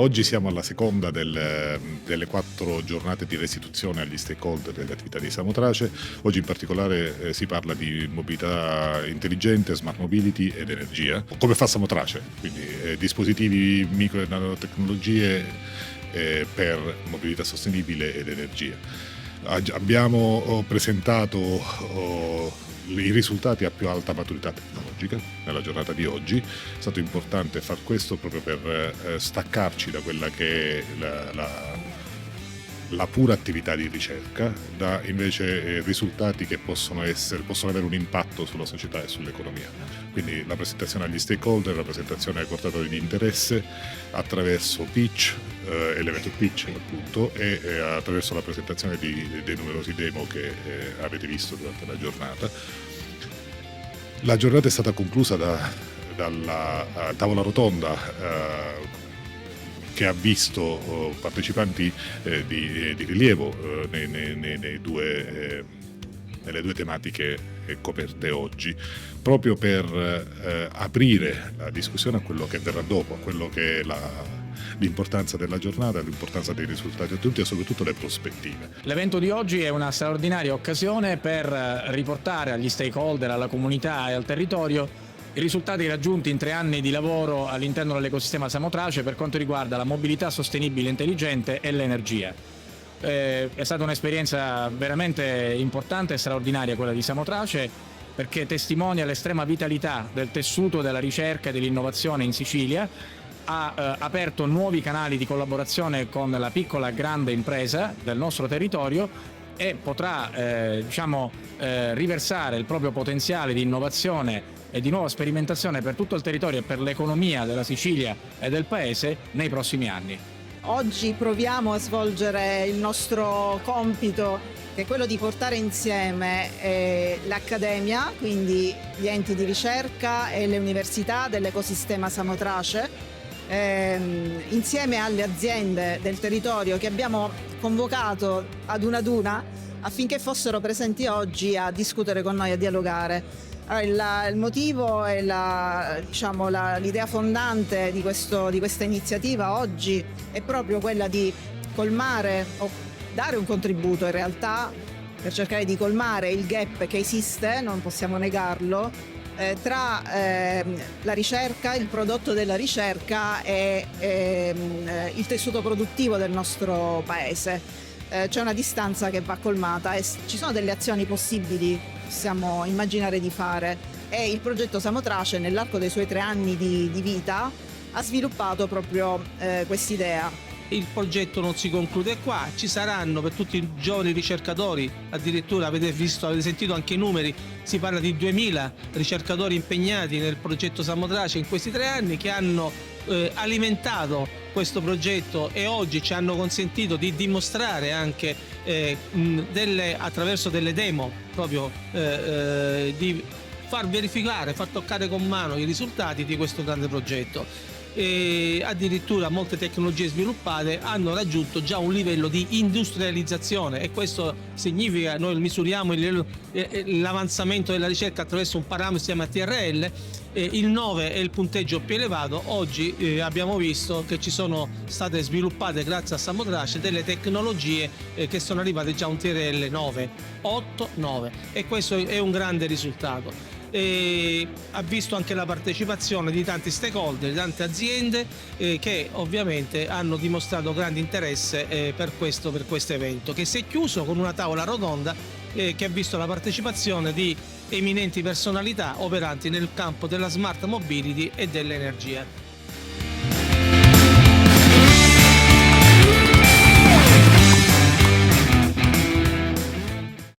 Oggi siamo alla seconda delle 4 giornate di restituzione agli stakeholder delle attività di Samotrace. Oggi in particolare si parla di mobilità intelligente, smart mobility ed energia. Come fa Samotrace? Quindi dispositivi, micro e nanotecnologie per mobilità sostenibile ed energia. Abbiamo presentato i risultati a più alta maturità tecnologica nella giornata di oggi. È stato importante far questo proprio per staccarci da quella che è la pura attività di ricerca, da invece risultati che possono avere un impatto sulla società e sull'economia. Quindi la presentazione agli stakeholder, la presentazione ai portatori di interesse attraverso pitch, elevator pitch appunto, e attraverso la presentazione dei numerosi demo che avete visto durante la giornata. La giornata è stata conclusa dalla tavola rotonda che ha visto partecipanti di rilievo nelle due tematiche coperte oggi, proprio per aprire la discussione a quello che verrà dopo, a quello che è l'importanza della giornata, l'importanza dei risultati ottenuti e soprattutto le prospettive. L'evento di oggi è una straordinaria occasione per riportare agli stakeholder, alla comunità e al territorio i risultati raggiunti in 3 anni di lavoro all'interno dell'ecosistema Samotrace per quanto riguarda la mobilità sostenibile intelligente e l'energia. È stata un'esperienza veramente importante e straordinaria quella di Samotrace, perché testimonia l'estrema vitalità del tessuto della ricerca e dell'innovazione in Sicilia, ha aperto nuovi canali di collaborazione con la piccola e grande impresa del nostro territorio e potrà riversare il proprio potenziale di innovazione e di nuova sperimentazione per tutto il territorio e per l'economia della Sicilia e del Paese nei prossimi anni. Oggi proviamo a svolgere il nostro compito, che è quello di portare insieme l'accademia, quindi gli enti di ricerca e le università dell'ecosistema Samotrace, insieme alle aziende del territorio che abbiamo convocato ad una affinché fossero presenti oggi a discutere con noi, a dialogare. Il motivo e l'idea fondante di questa iniziativa oggi è proprio quella di colmare o dare un contributo in realtà per cercare di colmare il gap che esiste, non possiamo negarlo, tra la ricerca, il prodotto della ricerca e il tessuto produttivo del nostro paese. C'è una distanza che va colmata e ci sono delle azioni possibili, possiamo immaginare di fare, e il progetto Samotrace nell'arco dei suoi 3 anni di vita ha sviluppato proprio quest'idea. Il progetto non si conclude qua, ci saranno per tutti i giovani ricercatori, addirittura avete sentito anche i numeri, si parla di 2000 ricercatori impegnati nel progetto Samotrace in questi 3 anni che hanno alimentato questo progetto e oggi ci hanno consentito di dimostrare anche attraverso delle demo proprio di far verificare, far toccare con mano i risultati di questo grande progetto. E addirittura molte tecnologie sviluppate hanno raggiunto già un livello di industrializzazione e questo significa, noi misuriamo l'avanzamento della ricerca attraverso un parametro che si chiama TRL, il 9 è il punteggio più elevato. Oggi abbiamo visto che ci sono state sviluppate grazie a Samotrace delle tecnologie che sono arrivate già a un TRL 9, 8, 9 e questo è un grande risultato. E ha visto anche la partecipazione di tanti stakeholder, di tante aziende che ovviamente hanno dimostrato grande interesse per questo evento, che si è chiuso con una tavola rotonda che ha visto la partecipazione di eminenti personalità operanti nel campo della smart mobility e dell'energia.